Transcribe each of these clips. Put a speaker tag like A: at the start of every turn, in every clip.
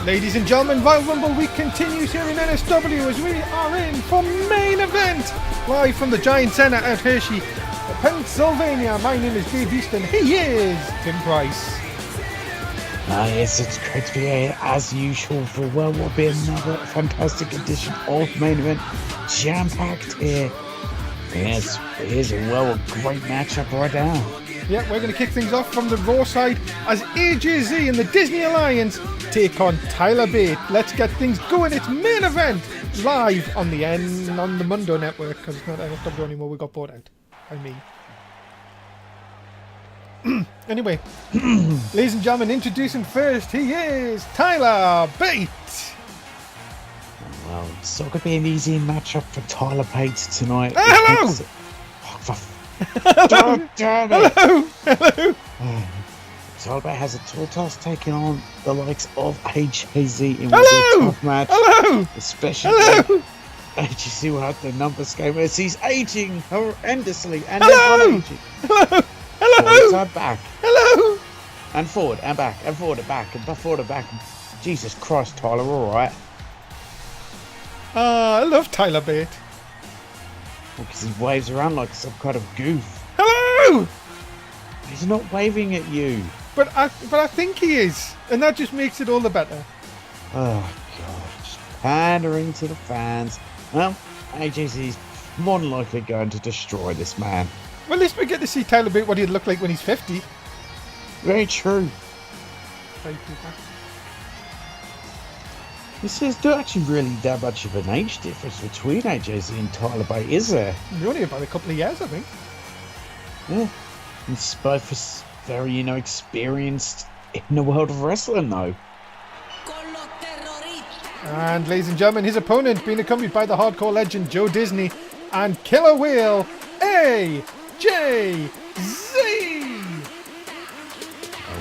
A: Ladies and gentlemen, Royal Rumble Week continues here in NSW as we are in for main event. Live from the Giant Centre at Hershey, Pennsylvania. My name is Dave Easton. He is Tim Price.
B: Yes, it's great to be here as usual for what will be another fantastic edition of main event. Jam-packed here. Yes, it is a great matchup right now.
A: Yeah, we're going to kick things off from the Raw side as AJZ and the Disney Alliance take on Tyler Bate. Let's get things going. It's main event live on the Mundo Network because it's not NSW anymore. We got bought out by me. Anyway, ladies and gentlemen, introducing first, he is Tyler Bate.
B: Well, it's not going to be an easy matchup for Tyler Bate tonight.
A: Hello!
B: Hello! Damn it!
A: Hello!
B: Tyler Bate has a tall task taking on the likes of HAZ in
A: Hello!
B: a tough match.
A: Hello!
B: Especially
A: Hello!
B: HAZ will have the numbers game as he's aging horrendously and
A: Hello!
B: then aging.
A: Hello!
B: Forward, side, back.
A: Hello!
B: And forward and back and forward and back and forward and back. Jesus Christ, Tyler, alright.
A: I love Tyler Bate.
B: Because he waves around like some kind of goof.
A: Hello!
B: He's not waving at you.
A: But I think he is. And that just makes it all the better.
B: Oh, God. Just pandering to the fans. Well, AJC is more than likely going to destroy this man.
A: Well, at least we get to see Tyler Bate what he'd look like when he's 50.
B: Very true. This is not actually really that much of an age difference between AJC and Tyler Bate, is there?
A: Only about a couple of years, I think.
B: Yeah. It's both very, experienced in the world of wrestling, though.
A: And, ladies and gentlemen, his opponent being accompanied by the hardcore legend Joe Disney and Killer Whale AJZ.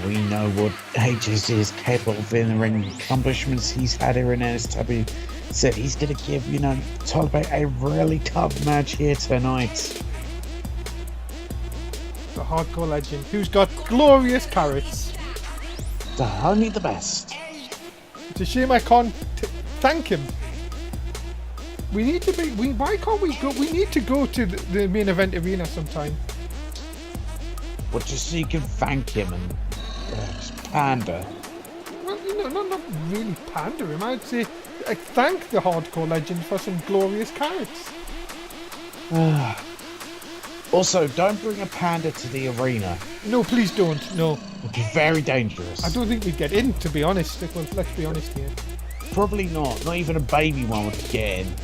B: We know what HSC is capable of in the ring, accomplishments he's had here in NSW. Said he's going to give, Tyler Bate a really tough match here tonight.
A: The hardcore legend who's got glorious carrots.
B: Only the best.
A: It's a shame I can't thank him. We need to be. Why can't we go? We need to go to the main event arena sometime.
B: Well, just so you can thank him and just pander.
A: Well, not really pander him. I'd say I thank the hardcore legend for some glorious carrots.
B: Also, don't bring a panda to the arena.
A: No, please don't. No.
B: It'd be very dangerous.
A: I don't think we'd get in, to be honest. Well, let's be honest here.
B: Probably not. Not even a baby one would get in.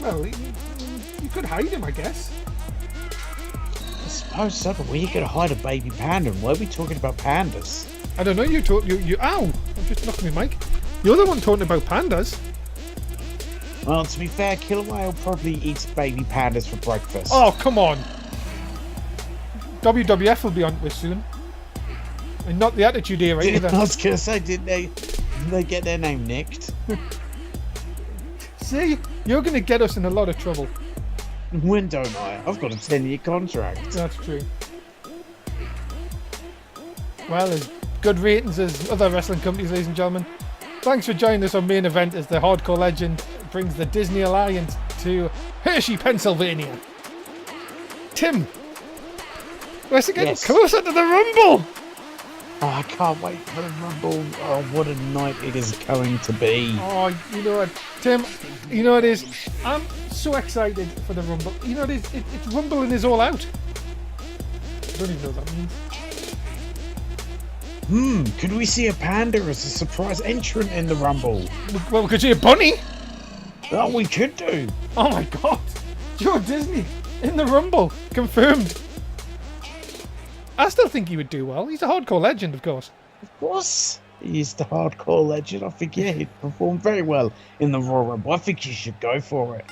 A: Well, you could hide him, I guess.
B: I suppose so, but where are you going to hide a baby panda? And why are we talking about pandas?
A: I don't know. Ow! I'm just knocking my mic. You're the one talking about pandas.
B: Well, to be fair, Killer Whale probably eats baby pandas for breakfast.
A: Oh, come on. WWF will be on to us soon. And not the Attitude Era either.
B: I was going to say, didn't they get their name nicked?
A: See, you're going to get us in a lot of trouble.
B: When don't I? I've got a 10-year contract.
A: That's true. Well, as good ratings as other wrestling companies, ladies and gentlemen. Thanks for joining us on main event as the hardcore legend brings the Disney Alliance to Hershey, Pennsylvania. Tim, we're getting closer to the Rumble.
B: Oh, I can't wait for the Rumble. Oh, what a night it is going to be.
A: Oh, you know what, Tim, you know what it is? I'm so excited for the Rumble. You know what it is? It's Rumbling is all out. I don't even know what that means.
B: Could we see a panda as a surprise entrant in the Rumble?
A: Well, we could see a bunny.
B: Oh, we could do.
A: Oh my God. Joe Disney in the Rumble. Confirmed. I still think he would do well. He's a hardcore legend, of course.
B: Of course. He's the hardcore legend. I think, yeah, he'd perform very well in the Royal Rumble. I think you should go for it.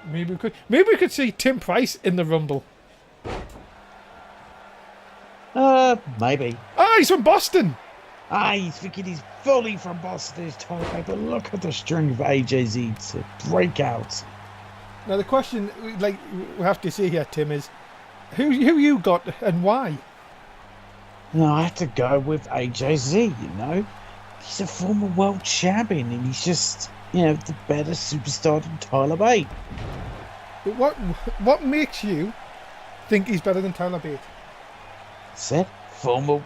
A: Maybe we could see Tim Price in the Rumble.
B: Maybe.
A: Ah, he's from Boston.
B: He's thinking he's fully from Boston this time, but look at the string of AJZ to break out.
A: Now the question, like we have to see here, Tim, is who you got and why?
B: No, I have to go with AJZ. He's a former world champion, and he's just, the better superstar than Tyler Bate.
A: But what makes you think he's better than Tyler Bate?
B: Said former,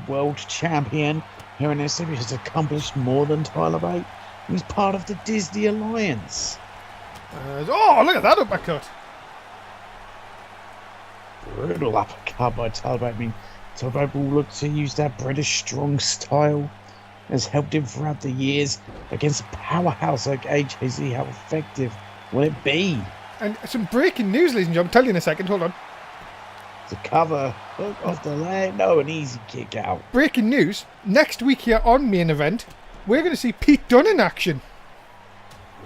B: world champion here in NSW has accomplished more than Tyler Bate. He's part of the Disney Alliance.
A: Look at that uppercut.
B: Brutal uppercut by Tyler Bate. I mean, Tyler Bate will look to use that British strong style. Has helped him throughout the years against a powerhouse like HAZ. How effective will it be?
A: And some breaking news, ladies and gentlemen. I'll tell you in a second. Hold on.
B: The cover hook off the leg. No, an easy kick out.
A: Breaking news. Next week here on Main Event, we're going to see Pete Dunne in action.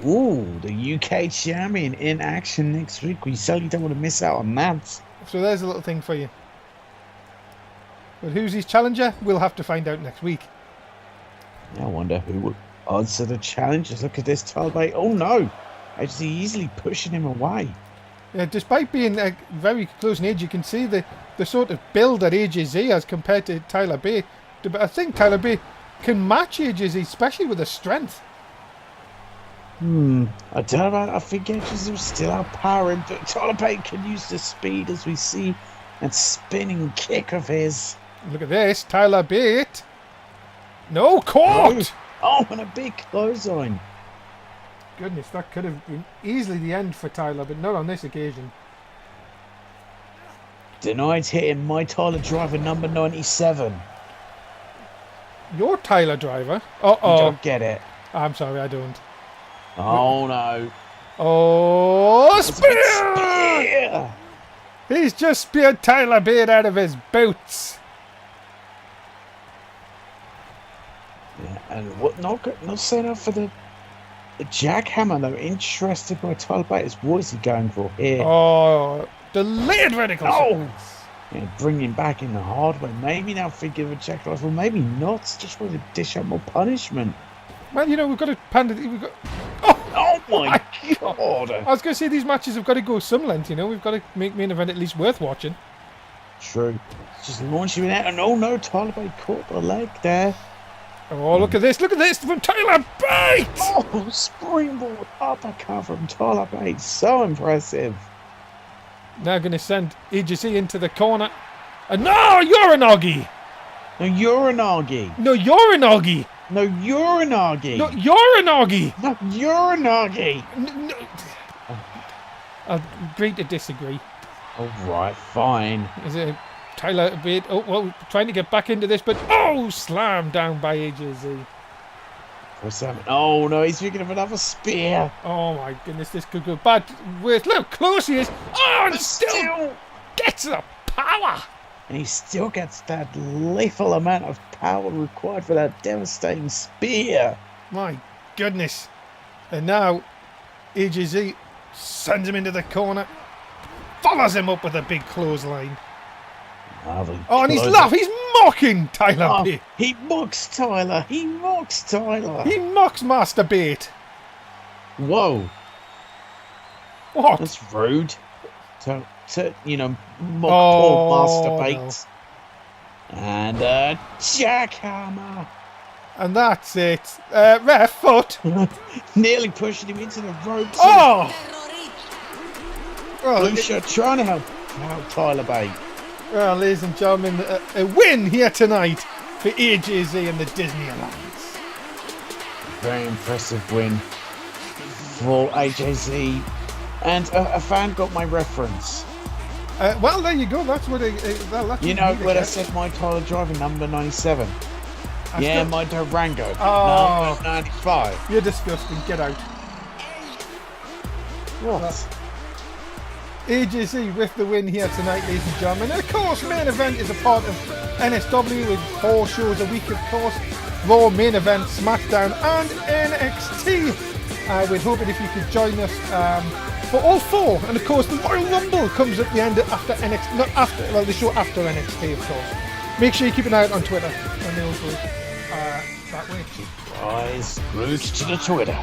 B: Ooh, the UK champion in action next week. We certainly don't want to miss out on that.
A: So there's a little thing for you. But who's his challenger? We'll have to find out next week.
B: I wonder who would answer the challenge. Just look at this, Tyler Bate. Oh no! Actually easily pushing him away.
A: Yeah, despite being very close in age, you can see the sort of build that AJZ has compared to Tyler Bate. But I think Tyler Bate can match AJZ, especially with the strength.
B: I don't know. I think AJZ will still outpowering, but Tyler Bate can use the speed, as we see, and spinning kick of his.
A: Look at this, Tyler Bate. No, caught!
B: Oh, and a big clothesline.
A: Goodness, that could have been easily the end for Tyler, but not on this occasion.
B: Denied hitting my Tyler Driver number 97.
A: Your Tyler Driver?
B: You don't get it.
A: I'm sorry, I don't.
B: Oh no.
A: Oh, spear! He's just speared Tyler Bate out of his boots.
B: Yeah, and what? Not saying up for the jackhammer though. Interested by Tyler Bate. What is he going for here?
A: Oh, delayed vertical.
B: Oh, yeah, bring him back in the hard way. Maybe now thinking of a jackknife, or maybe not. Just want to dish out more punishment.
A: Well, we've got to we've got.
B: Oh my god!
A: I was going to say these matches have got to go some length. We've got to make Main Event at least worth watching.
B: True. Just launching it out, and oh no, Tyler Bate caught the leg there.
A: Oh, look at this! Look at this from Tyler Bate!
B: Oh, springboard uppercut from Tyler Bate. So impressive.
A: Now going to send EGC into the corner. And no, you're an Oggy!
B: No, you're an Oggy.
A: No, you're an Oggy!
B: No, you're an Oggy.
A: No, you're an Oggy!
B: No, you're an Oggy.
A: No. I'll agree to disagree.
B: All right, fine.
A: Is it Tyler Bate? Oh, well, trying to get back into this, but slammed down by AJZ.
B: Oh no, he's thinking of another spear.
A: Oh my goodness, this could go bad. Look how close he is. Oh, and still gets the power.
B: And he still gets that lethal amount of power required for that devastating spear.
A: My goodness. And now AJZ sends him into the corner, follows him up with a big clothesline. And he's laughing. He's mocking Tyler Bate.
B: He mocks Tyler. He mocks Tyler.
A: He mocks Master Bate.
B: Whoa.
A: What?
B: That's rude. To mock poor Master Bate. No. And a jackhammer.
A: And that's it. Ref, foot.
B: Nearly pushing him into the ropes.
A: Oh!
B: Blue shirt trying to help Tyler Bate.
A: Well, ladies and gentlemen, a win here tonight for AJZ and the Disney Alliance.
B: Very impressive win for AJZ. And a fan got my reference.
A: Well, there you go. That's what that's
B: when I said my Tyler Driver number 97. My Durango number 95.
A: You're disgusting. Get out.
B: What?
A: AJZ with the win here tonight, ladies and gentlemen. And of course, Main Event is a part of NSW with 4 shows a week, of course. Raw, Main Event, SmackDown and NXT. We'd hope that if you could join us for all 4. And of course, the Royal Rumble comes at the end after NXT. The show after NXT, of course. Make sure you keep an eye out on Twitter. And they all go that way.
B: Guys, route to the Twitter.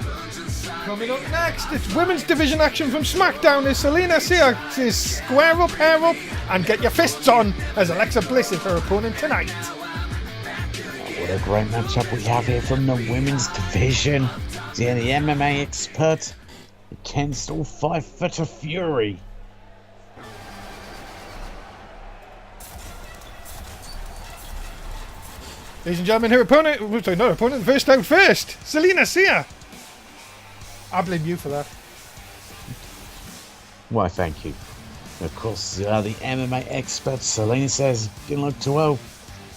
A: Coming up next, it's women's division action from SmackDown as Selena says square up, hair up, and get your fists on as Alexa Bliss is her opponent tonight.
B: We'll what a great matchup we have here from the women's division. Yeah, the MMA expert against all 5-footer Fury.
A: Ladies and gentlemen, her opponent, sorry, not opponent, first out first, Selena Sia. I blame you for that.
B: Why, thank you. Of course, the MMA expert, Selena, says didn't look too well.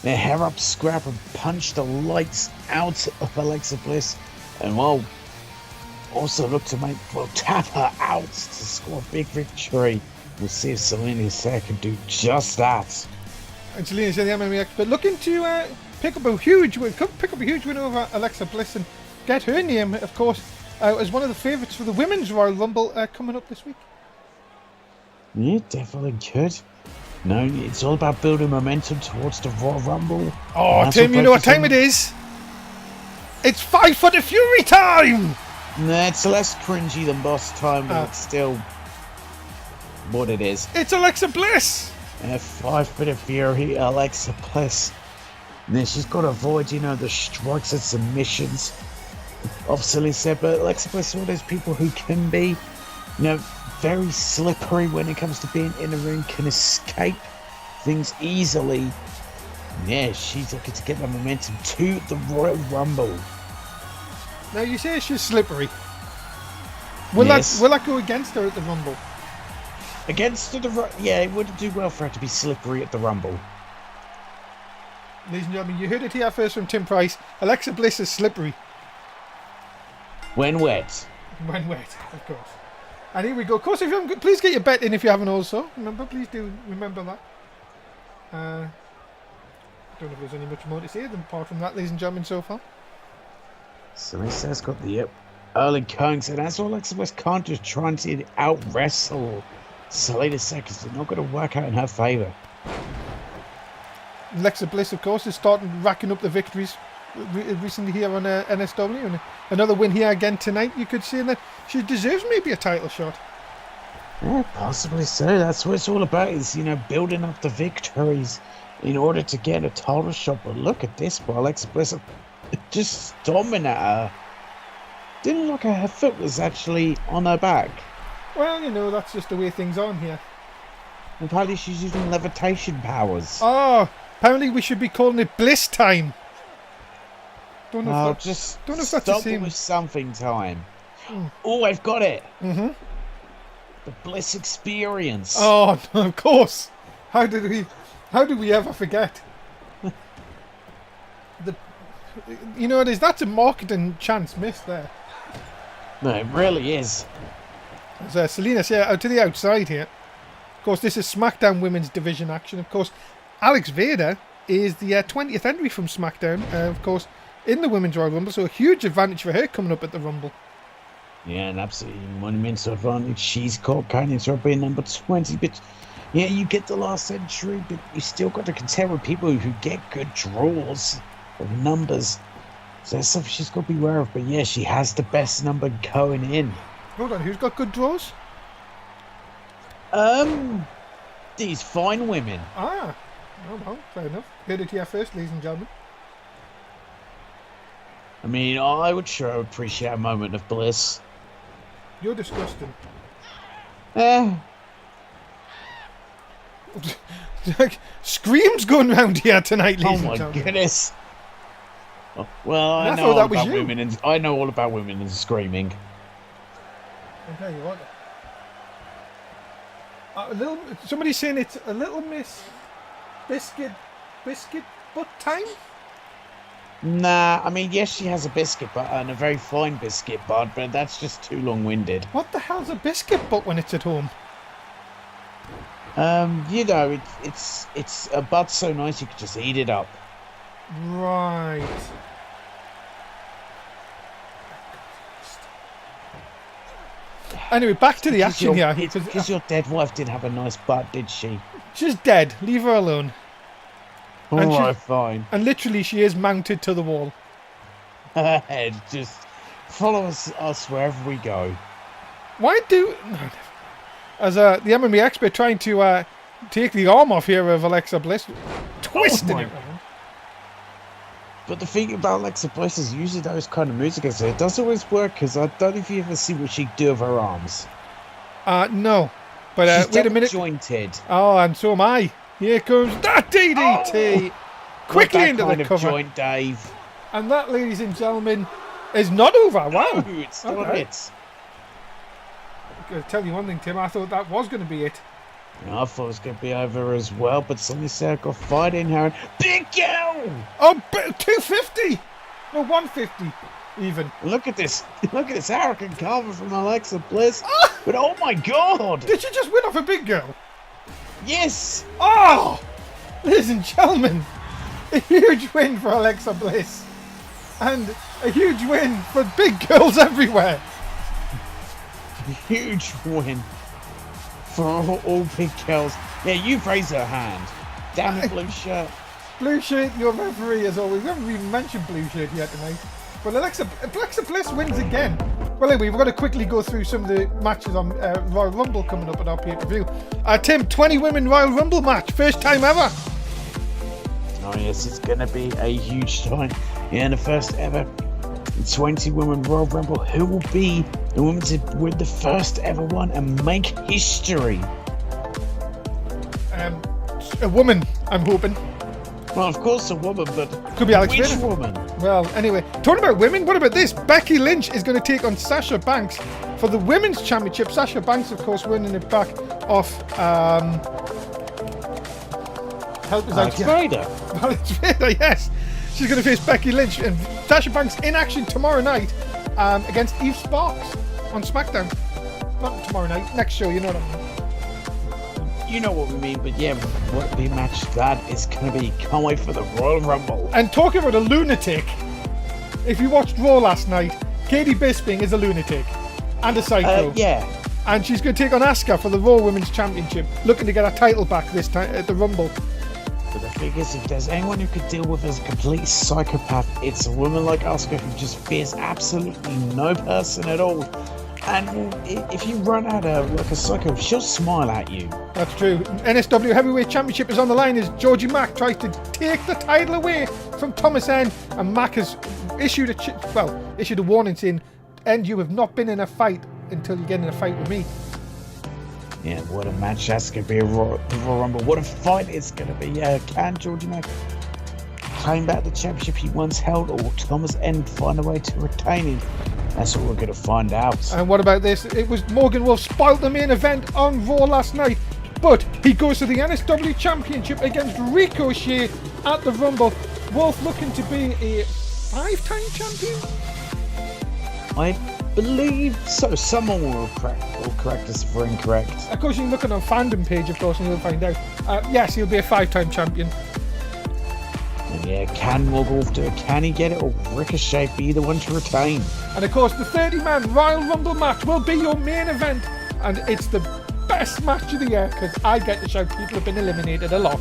B: Their hair up scrap and punched the lights out of Alexa Bliss, and well, also looked to tap her out to score a big victory. We'll see if Selena Sia can do just that.
A: And Selena Sia, the MMA expert, looking to pick up a huge win over Alexa Bliss and get her name, of course, as one of the favourites for the Women's Royal Rumble coming up this week.
B: Yeah, definitely could. No, it's all about building momentum towards the Royal Rumble.
A: Oh, Tim, you know what time it is? It's 5-footer Fury time!
B: Nah, it's less cringy than boss time, but it's still what it is.
A: It's Alexa Bliss!
B: 5-footer Fury, Alexa Bliss. And then she's got to avoid, the strikes and submissions of Selena Sia, but Alexa Bliss is one of those people who can be, very slippery when it comes to being in a ring, can escape things easily. Yeah, she's looking to get the momentum to the Royal Rumble.
A: Now you say she's slippery. Will that go against her at the Rumble?
B: Against the yeah, it wouldn't do well for her to be slippery at the Rumble.
A: Ladies and gentlemen, you heard it here first from Tim Price. Alexa Bliss is slippery.
B: When wet.
A: When wet, of course. And here we go. Of course, if you haven't, please get your bet in if you haven't also. Remember, please do remember that. I don't know if there's any much more to say apart from that, ladies and gentlemen, so far.
B: Selena's got the early Cohen said, as Alexa Bliss can't just try and out-wrestle Selena Sia, because they're not going to work out in her favour.
A: Alexa Bliss, of course, is racking up the victories recently here on NSW, and another win here again tonight. You could say that she deserves maybe a title shot.
B: Yeah, possibly so. That's what it's all about, is building up the victories in order to get a title shot. But look at this, boy, Alexa Bliss just storming at her. Didn't look like her foot was actually on her back.
A: Well, that's just the way things are here.
B: Apparently she's using levitation powers.
A: Oh, apparently we should be calling it Bliss time. Don't know if that's the same.
B: With something time. Oh, I've got it.
A: Mm-hmm.
B: The Bliss experience.
A: Oh, no, of course. How did we ever forget? That's a marketing chance missed there.
B: No, it really is.
A: There's Selena Sia out to the outside here. Of course, this is SmackDown Women's Division action. Of course, Alex Vader is the 20th entry from SmackDown. Of course, in the Women's Royal Rumble, so a huge advantage for her coming up at the Rumble.
B: Yeah, an absolutely monumental advantage. She's got Canyon being number 20, but yeah, you get the last entry, but you still got to contend with people who get good draws of numbers. So that's something she's got to be aware of. But yeah, she has the best number going in.
A: Hold on, who's got good draws?
B: These fine women.
A: Ah, well, fair enough. Heard it here first, ladies and gentlemen.
B: I mean, I would sure appreciate a moment of bliss.
A: You're disgusting. Screams going round here tonight, ladies and gentlemen.
B: Oh my goodness. Oh, well, I know all about women and screaming.
A: I'll tell you what. Somebody's saying it's a little Miss Biscuit butt time?
B: Nah, I mean, yes, she has a biscuit butt and a very fine biscuit butt, but that's just too long-winded.
A: What the hell's a biscuit butt when it's at home?
B: It's a butt so nice you could just eat it up.
A: Right. Anyway, back to the action here.
B: Because your dead wife did have a nice butt, did she?
A: She's dead. Leave her alone.
B: Alright, fine.
A: And literally, she is mounted to the wall.
B: Just follow us wherever we go.
A: As the MMA expert trying to take the arm off here of Alexa Bliss, twisting it around.
B: But the thing about Alexa Bliss is usually those kind of music, it doesn't always work, because I don't know if you ever see what she do with her arms.
A: No. But
B: She's
A: wait a minute.
B: jointed.
A: Oh, and so am I. Here comes that DDT.
B: Oh,
A: Quickly into
B: kind
A: the
B: of
A: cover.
B: joint, Dave.
A: And that, ladies and gentlemen, is not over. Wow.
B: No, it's not
A: Okay.
B: it.
A: I'll tell you one thing, Tim. I thought that was going to be it.
B: I thought it was going to be over as well, but somebody said I got fight in her. Big girl!
A: Oh, 250. No, 150 even.
B: Look at this. Look at this arrogant cover from Alexa Bliss. But oh my god!
A: Did she just win off a big girl?
B: Yes!
A: Oh! Ladies and gentlemen, a huge win for Alexa Bliss. And a huge win for big girls everywhere.
B: Huge win for all big girls. Yeah, you've raised her hand. Damn it, blue shirt.
A: Blue shirt, your referee as always. We haven't even mentioned blue shirt yet tonight. But Alexa Bliss wins again. Well, anyway, we're going to quickly go through some of the matches on Royal Rumble coming up at our pay-per-view. Tim, 20 women Royal Rumble match. First time ever.
B: Oh yes, it's going to be a huge time. Yeah, the first ever 20 women Royal Rumble. Who will be the woman to win the first ever one and make history?
A: A woman, I'm hoping.
B: Well, of course a woman, but
A: Could be Alex
B: which
A: Vader.
B: woman?
A: Well, anyway, talking about women, what about this? Becky Lynch is going to take on Sasha Banks for the Women's Championship. Sasha Banks, of course, winning it back off... help us out
B: Alex
A: here.
B: Vader.
A: Alex Vader, yes. She's going to face Becky Lynch and Sasha Banks in action tomorrow night against Eve Sparks on SmackDown. Not tomorrow night, next show, you know what I mean.
B: You know what we mean, but yeah, what the match that is going to be. Can't wait for the Royal Rumble.
A: And talking about a lunatic, if you watched Raw last night, Katie Bisping is a lunatic and a psycho.
B: Yeah.
A: And she's going to take on Asuka for the Raw Women's Championship, looking to get her title back this time at the Rumble.
B: But the thing is, if there's anyone who could deal with as a complete psychopath, it's a woman like Asuka who just fears absolutely no person at all. And if you run at her like a psycho, she'll smile at you.
A: That's true. NSW Heavyweight Championship is on the line as Georgie Mack tries to take the title away from Thomas N. And Mack has issued a warning saying, "And you have not been in a fight until you get in a fight with me."
B: Yeah, what a match that's going to be, a Royal Rumble. What a fight it's going to be. Can Georgie Mack claim back the championship he once held, or will Thomas N find a way to retain him? That's what we're going to find out.
A: And what about this? It was Morgan Wolf spoiled the main event on Raw last night, but he goes to the NSW Championship against Ricochet at the Rumble. Wolf looking to be a 5-time champion?
B: I believe so. Someone will correct us if we're incorrect.
A: Of course, you can look at our fandom page, of course, and you'll find out. Yes, he'll be a 5-time champion.
B: And yeah, can Morgulf do it? Can he get it? Or Ricochet be the one to retain?
A: And of course, the 30-man Royal Rumble match will be your main event, and it's the best match of the year because I get to shout people have been eliminated a lot.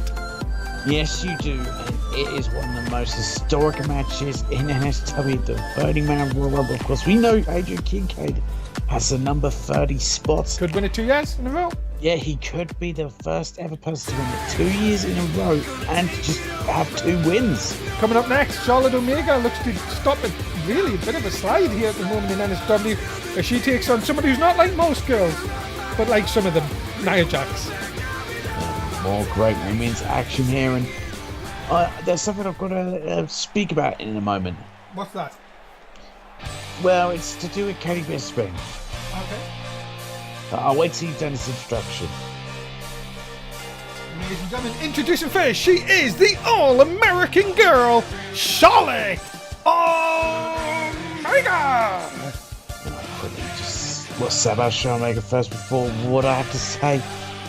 B: Yes, you do. And it is one of the most historic matches in NSW, the 30-man Royal Rumble. Of course, we know Adrian Kincaid has the number 30 spots.
A: Could win it 2 years in a row.
B: Yeah, he could be the first ever person to win it 2 years in a row and just have 2 wins.
A: Coming up next, Charlotte Omega looks to stop a bit of a slide here at the moment in NSW as she takes on somebody who's not like most girls, but like some of them, Nia Jax.
B: More great women's action here, and there's something I've got to speak about in a moment.
A: What's that?
B: Well, it's to do with Katie Bisping.
A: Okay.
B: I'll wait till you've done this introduction.
A: Ladies and gentlemen, introducing first, she is the All-American Girl, Charlotte Omega!
B: Quickly, just what's said about Charlotte Omega first before what I have to say.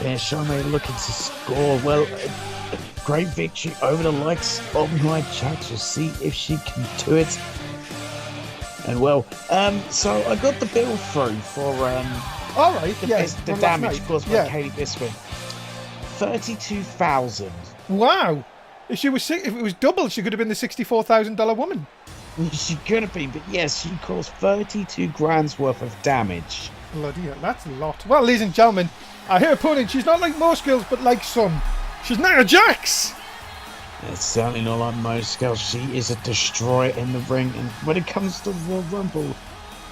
B: Yeah, Charlotte Omega looking to score, well, a great victory over the likes of Nia Jax. We'll see if she can do it. And well, so I got the bill through for
A: All right, yes.
B: the damage caused by Katie Bisping. 32,000.
A: Wow. If it was double, she could have been the $64,000 woman.
B: She could have been, but yes, she caused 32 grand's worth of damage.
A: Bloody hell, that's a lot. Well, ladies and gentlemen, her opponent, she's not like most girls, but like some. She's Nia Jax.
B: It's certainly not like most girls. She is a destroyer in the ring. And when it comes to the Royal Rumble,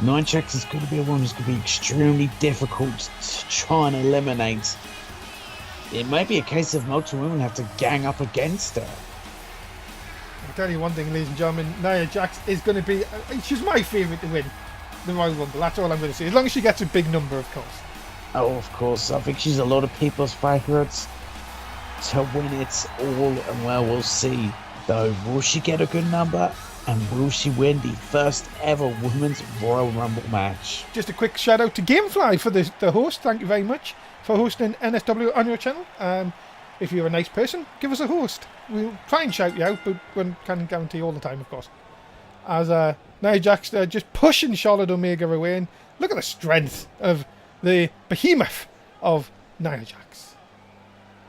B: Nia Jax is going to be a one who's going to be extremely difficult to try and eliminate. It may be a case of multiple women have to gang up against her.
A: I'll tell you one thing, ladies and gentlemen, Nia Jax is going to be... she's my favourite to win the Royal Rumble. That's all I'm going to say. As long as she gets a big number, of course.
B: Oh, of course. I think she's a lot of people's favourites to win it all. And well, we'll see. Though, will she get a good number? And will she win the first ever Women's Royal Rumble match?
A: Just a quick shout out to Gamefly for the host. Thank you very much for hosting NSW on your channel. If you're a nice person, give us a host. We'll try and shout you out, but we can't guarantee all the time, of course. As Nia Jax just pushing Charlotte Omega away. And look at the strength of the behemoth of Nia Jax.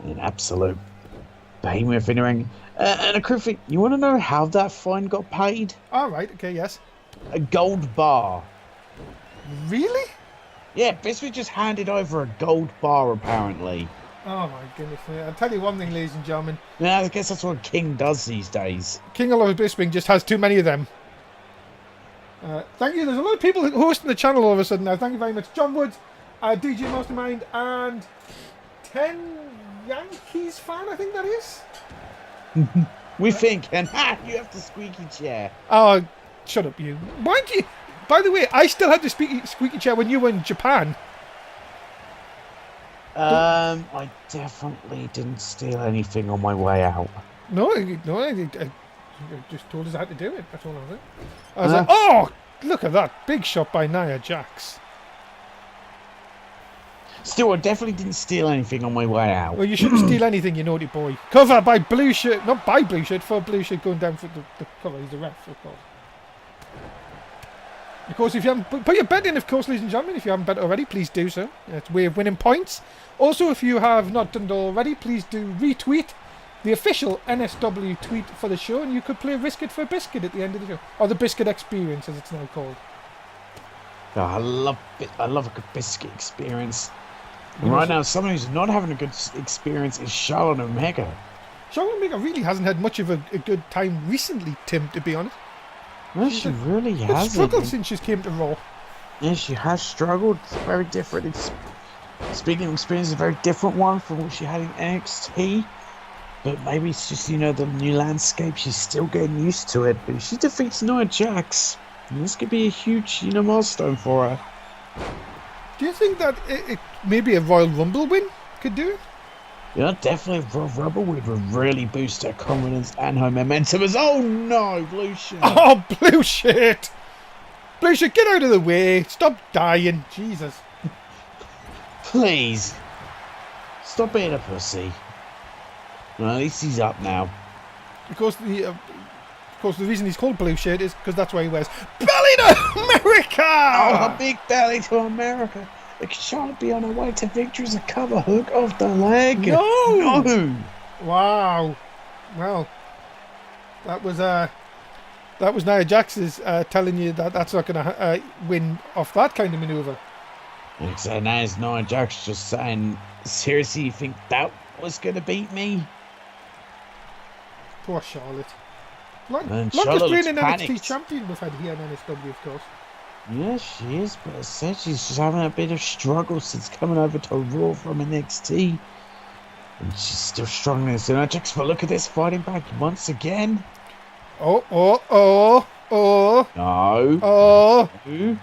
B: An absolute behemoth in the ring. And a quick thing, you want to know how that fine got paid?
A: Alright, okay, yes.
B: A gold bar.
A: Really?
B: Yeah, Bisbee just handed over a gold bar, apparently.
A: Oh my goodness. I'll tell you one thing, ladies and gentlemen.
B: Yeah, I guess that's what King does these days.
A: King of Bisping just has too many of them. Thank you. There's a lot of people hosting the channel all of a sudden now. Thank you very much. John Woods, DJ Mastermind, and 10 Yankees fan, I think that is.
B: We think, and you have the squeaky chair.
A: Oh, shut up, you. Why do you... By the way, I still had the squeaky chair when you were in Japan.
B: I definitely didn't steal anything on my way out.
A: No, I just told us how to do it. That's all I was doing. I was like, oh, look at that. Big shot by Nia Jax.
B: Still, I definitely didn't steal anything on my way out.
A: Well, you shouldn't steal anything, you naughty boy. Cover by blue shirt. Not by blue shirt, for blue shirt going down for the cover. He's the ref, of course. Of course, if you haven't put your bet in, of course, ladies and gentlemen. If you haven't bet already, please do so. It's a way of winning points. Also, if you have not done it already, please do retweet the official NSW tweet for the show, and you could play Risk It for a Biscuit at the end of the show, or the Biscuit Experience, as it's now called.
B: Oh, I love a good biscuit experience. And right now, someone who's not having a good experience is Charlotte Omega.
A: Charlotte Omega really hasn't had much of a good time recently, Tim, to be honest.
B: No, she really hasn't.
A: She's struggled since she came to Raw.
B: Yeah, she has struggled. It's very different. Speaking of experience, it's a very different one from what she had in NXT. But maybe it's just, the new landscape. She's still getting used to it. But if she defeats Nia Jax, this could be a huge, milestone for her.
A: Do you think that it maybe a Royal Rumble win could do it?
B: Yeah, definitely a Royal Rumble would really boost her confidence and her momentum. Oh no, blue shirt!
A: Oh, blue shirt! Blue shirt, get out of the way! Stop dying, Jesus!
B: Please, stop being a pussy. Well, at least he's up now.
A: Of course, the reason he's called blue shirt is because that's why he wears belly to America.
B: Oh, a big belly to America. Like Charlotte be on her way to victory as a cover hook off the leg.
A: No. Wow. Well, that was Nia Jax's telling you that that's not going to win off that kind of maneuver.
B: So now it's Nia Jax just saying, seriously, you think that was going to beat me?
A: Poor Charlotte.
B: And
A: Longest reigning NXT champion we've had here in NSW, of course.
B: Yes, she is, but I said she's just having a bit of struggle since coming over to Raw from NXT. And she's still struggling. So now Jax, but look at this, fighting back once again.
A: Oh.
B: No.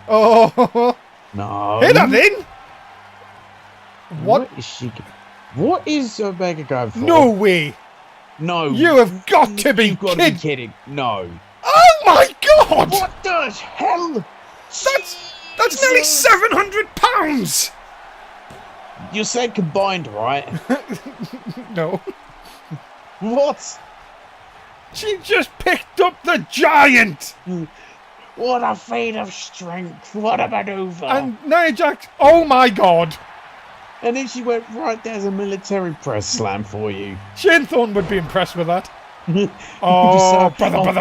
A: Oh.
B: No.
A: Hit her then! What?
B: What is Omega going for?
A: No way!
B: No.
A: You have got to be
B: kidding. No.
A: Oh my god!
B: What the hell?
A: That's nearly £700!
B: You said combined, right?
A: No.
B: What?
A: She just picked up the giant!
B: What a feat of strength. What a maneuver.
A: And Nia Jax, oh my god.
B: And then she went right there's a military press slam for you.
A: Shane Thorne would be impressed with that. Oh, brother.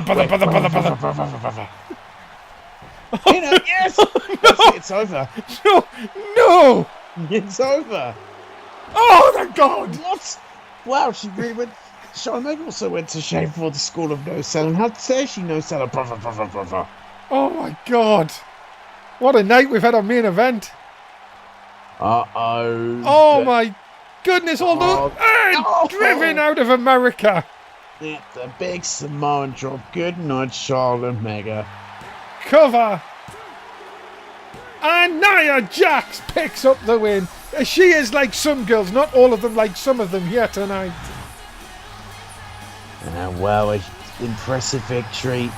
B: Yes! No. It's over.
A: No!
B: It's over.
A: Oh, thank God!
B: What? Wow, she really went... Sean Meg also went to shave for the School of No Sell and had Sergi No Seller.
A: Oh my god. What a night we've had on main event.
B: Uh-oh.
A: Oh my goodness, although driven out of America.
B: The big Samoan drop. Good night, Charlotte Mega.
A: Cover. And Nia Jax picks up the win. She is like some girls, not all of them, like some of them here tonight.
B: Well, an impressive victory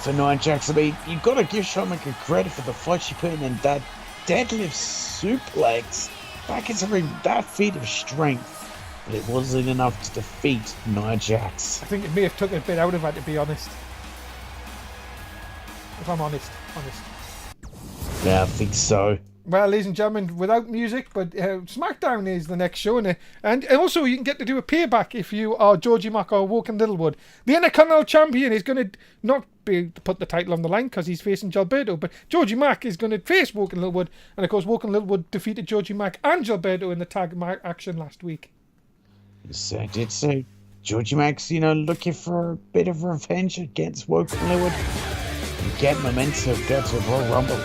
B: for Nia Jax. I mean, you've got to give Charlotte Mega credit for the fight she put in that deadlift suplex back into the ring. That feat of strength, but it wasn't enough to defeat Nia Jax.
A: I think it may have took a bit out of her, to be honest. If I'm honest.
B: Yeah, I think so.
A: Well, ladies and gentlemen, without music, but SmackDown is the next show, and also you can get to do a payback if you are Georgie Mack or Woken Littlewood. The Intercontinental Champion is going to not be able to put the title on the line because he's facing Gilberto, but Georgie Mack is going to face Woken Littlewood, and of course Woken Littlewood defeated Georgie Mack and Gilberto in the tag action last week.
B: Yes, I did so. Georgie Mack's, looking for a bit of revenge against Woken Littlewood and get momentum to go to Royal Rumble.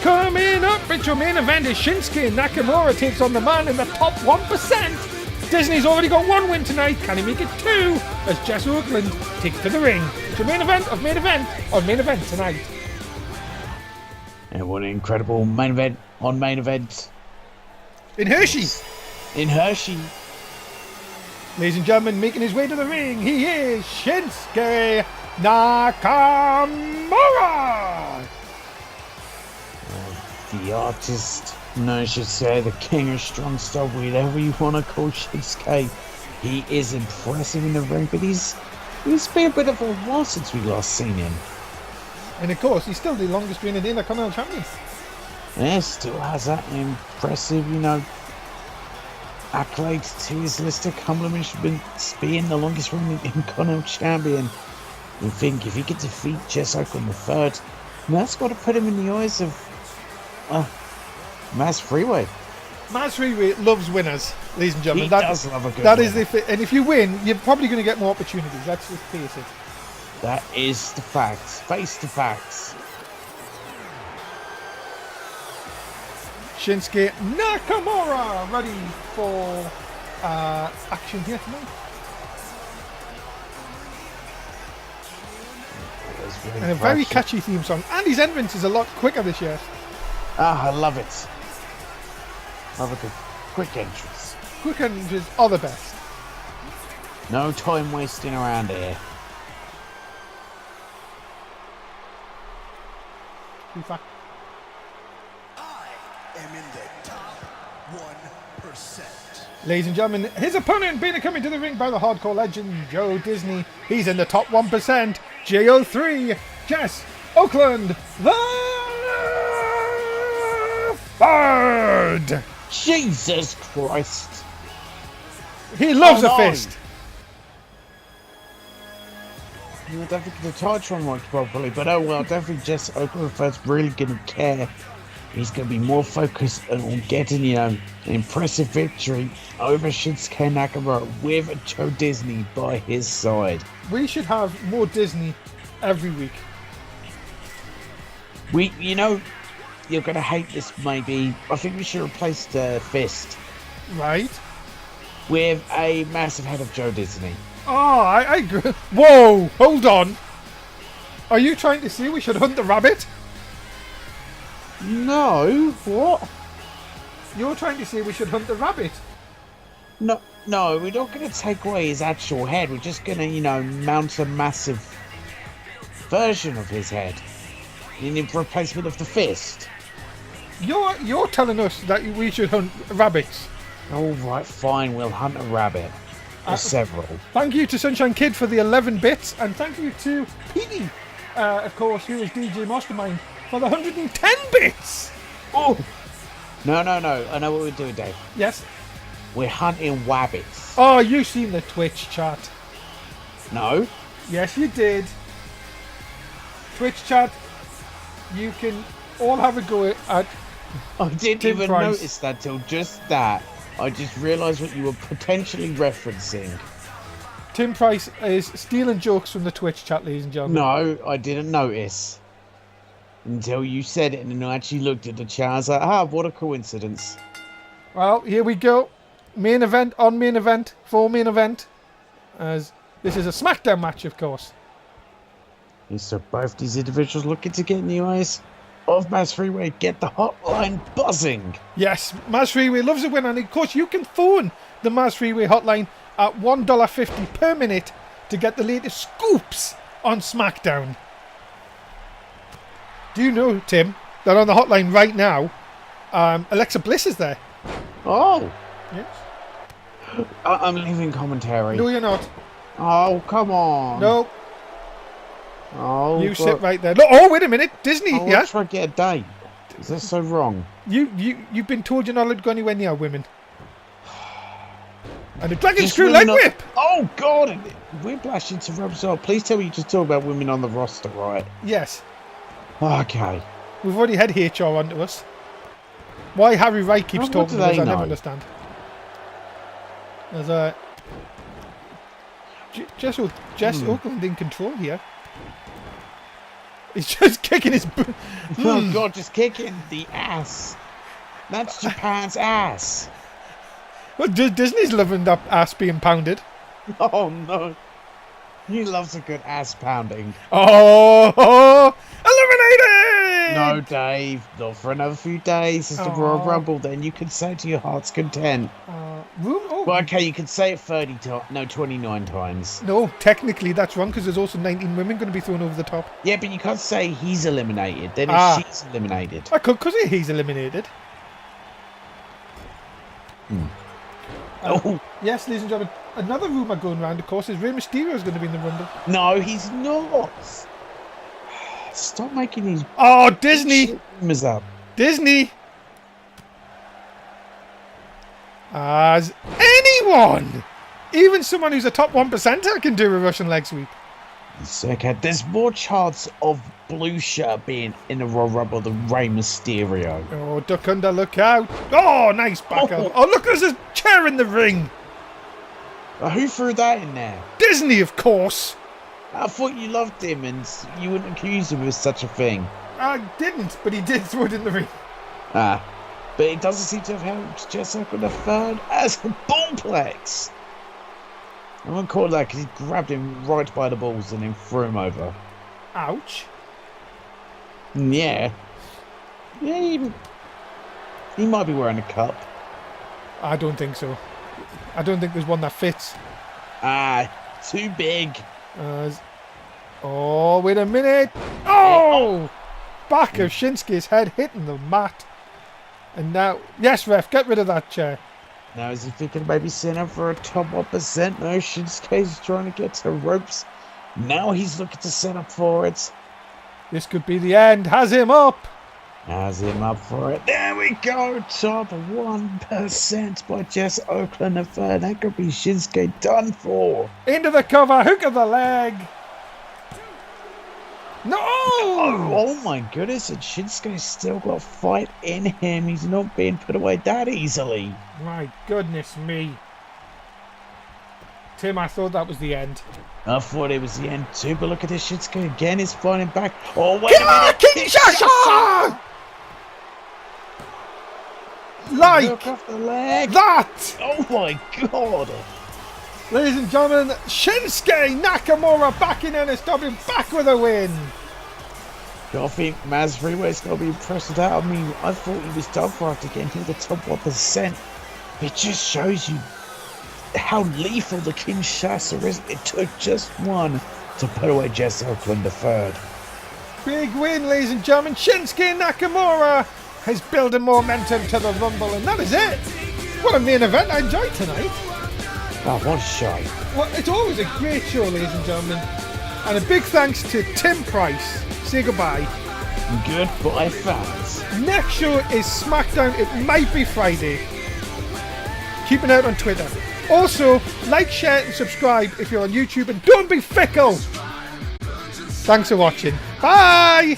A: Coming up at your main event is Shinsuke Nakamura takes on the man in the top 1%. Disney's already got one win tonight. Can he make it two? As Jess Oakland takes to the ring. It's your main event of main event on main event tonight.
B: And what an incredible main event on main event.
A: In Hershey. Ladies and gentlemen, making his way to the ring, he is Shinsuke Nakamura.
B: The artist, I should say, the king of strong style, whatever you want to call Shinsuke. He is impressive in the ring, but it's been a bit of a while since we last seen him.
A: And of course, he's still the longest reigning Intercontinental Champion.
B: Yeah, still has that impressive, accolades to his list of accomplishments, being the longest reigning Intercontinental Champion. You think if he could defeat Jess Oakland III, that's got to put him in the eyes of Maz Freeway.
A: Maz Freeway loves winners, ladies and gentlemen.
B: He does love a good
A: that
B: winner.
A: And if you win, you're probably going to get more opportunities. Let's just face it.
B: That is the facts. Face the facts.
A: Shinsuke Nakamura ready for action here tonight. And a very catchy theme song. And his entrance is a lot quicker this year.
B: I love it. Love a good quick entrance.
A: Quick entrances are the best.
B: No time wasting around here.
A: In fact,
C: I am in the top 1%.
A: ladies and gentlemen, his opponent being coming to the ring by the hardcore legend Joe Disney. He's in the top 1%. JO3, Jess Oakland, the third.
B: Jesus Christ.
A: He loves a fist.
B: You don't think the title run worked properly, but oh well, I don't think Jess Oakland III's really going to care. He's going to be more focused on getting, an impressive victory over Shinsuke Nakamura with Joe Disney by his side.
A: We should have more Disney every week.
B: You're going to hate this maybe. I think we should replace the fist
A: Right?
B: with a massive head of Joe Disney.
A: Oh, I agree. Whoa, hold on. Are you trying to say we should hunt the rabbit?
B: No, what?
A: You're trying to say we should hunt the rabbit?
B: No, we're not going to take away his actual head. We're just going to, mount a massive version of his head in replacement of the fist.
A: You're telling us that we should hunt rabbits.
B: All right, fine. We'll hunt a rabbit. Or several.
A: Thank you to Sunshine Kid for the 11 bits, and thank you to Petey, of course, who is DJ Mastermind, for the 110 bits.
B: Oh! No. I know what we're doing, Dave.
A: Yes.
B: We're hunting wabbits.
A: Oh, you seen the Twitch chat?
B: No.
A: Yes, you did. Twitch chat. You can all have a go at.
B: I didn't
A: Tim
B: even
A: Price.
B: notice that till just that. I just realised what you were potentially referencing.
A: Tim Price is stealing jokes from the Twitch chat, ladies and gentlemen.
B: No, I didn't notice. Until you said it, and then I actually looked at the chat. I was like, what a coincidence.
A: Well, here we go. Main event on main event for main event. As this is a SmackDown match, of course.
B: Yes, so both these individuals looking to get in the eyes of Maz Freeway, get the hotline buzzing.
A: Yes, Maz Freeway loves a win, and of course you can phone the Maz Freeway hotline at $1.50 per minute to get the latest scoops on SmackDown. Do you know, Tim, that on the hotline right now, Alexa Bliss is there?
B: Oh,
A: Yes.
B: I'm leaving commentary.
A: No, you're not.
B: Oh, come on.
A: No,
B: Oh,
A: you sit right there. Look, oh, wait a minute, Disney.
B: I
A: Yeah,
B: want to try to get a date. Is that so wrong?
A: you've been told you're not allowed to go anywhere near women. And the Dragon
B: Just
A: Screw
B: women
A: leg
B: on-
A: whip.
B: Oh, God. Whiplash into rubs off. Please tell me you just talk about women on the roster, right?
A: Yes,
B: Okay.
A: we've already had HR onto us. Why Harry Wright keeps
B: What
A: talking
B: do
A: to us,
B: they
A: I never
B: know?
A: understand. There's a Jess Oakland in control here. He's just kicking his.
B: Oh, God, just kicking the ass. That's Japan's ass.
A: Well, Disney's loving that ass being pounded.
B: Oh, no. He loves a good ass pounding.
A: Oh, eliminated!
B: No, Dave, not for another few days. It's the Royal Rumble, then you can say to your heart's content.
A: Room? Oh.
B: Well, okay, you can say it 30 times. No, 29 times.
A: No, technically that's wrong because there's also 19 women going to be thrown over the top.
B: Yeah, but you can't say he's eliminated. Then it's she's eliminated.
A: I could because he's eliminated.
B: Oh,
A: Yes, ladies and gentlemen, another rumour going around, of course, is Rey Mysterio is going to be in the Rumble.
B: no, he's not. Stop making these
A: Oh, Disney!
B: rumors up.
A: Disney! As anyone! Even someone who's a top 1%er can do a Russian leg sweep.
B: Okay, there's more chance of Blue Shirt being in the Royal Rumble than Rey Mysterio.
A: Oh, duck under, look out. Oh, nice back up. Oh, look, there's a chair in the ring.
B: Who threw that in there?
A: Disney, of course.
B: I thought you loved him and you wouldn't accuse him of such a thing.
A: I didn't, but he did throw it in the ring.
B: But it doesn't seem to have helped Jessica the third as a bullplex. I won't call it that because he grabbed him right by the balls and then threw him over.
A: Ouch.
B: Yeah. Yeah, he might be wearing a cup.
A: I don't think so. I don't think there's one that fits.
B: Too big.
A: Oh, wait a minute. Oh! Back of Shinsuke's head hitting the mat. And now, yes, ref, get rid of that chair.
B: Now is he thinking maybe setting up for a top 1%? No, Shinsuke's trying to get to the ropes. Now he's looking to set up for it.
A: This could be the end. Has him up.
B: Has him up for it. There we go. Top 1% by Jess Oakland the third. That could be Shinsuke done for.
A: Into the cover. Hook of the leg. No!
B: Oh my goodness. And Shinsuke's still got fight in him. He's not being put away that easily.
A: My goodness me. Tim, I thought that was the end.
B: I thought it was the end too, but look at this. Shinsuke again is fighting back. Oh, wait a minute.
A: Kinshasa! Like
B: Look off the leg.
A: that!
B: Oh my god.
A: Ladies and gentlemen, Shinsuke Nakamura back in NSW, back with a win.
B: I think Maz Freeway's going to be impressed with that. I mean, I thought he was done for after getting to the top 1%. It just shows you how lethal the Kinshasa is. It took just one to put away Jess Oakland the third.
A: Big win, ladies and gentlemen. Shinsuke Nakamura is building momentum to the Rumble, and that is it. What a main event. I enjoyed tonight.
B: Oh, what a show.
A: Well, it's always a great show, ladies and gentlemen. And a big thanks to Tim Price. Say goodbye.
B: Goodbye, fans.
A: Next show is SmackDown. It might be Friday. Keep an eye out on Twitter. Also, like, share, and subscribe if you're on YouTube. And don't be fickle. Thanks for watching. Bye.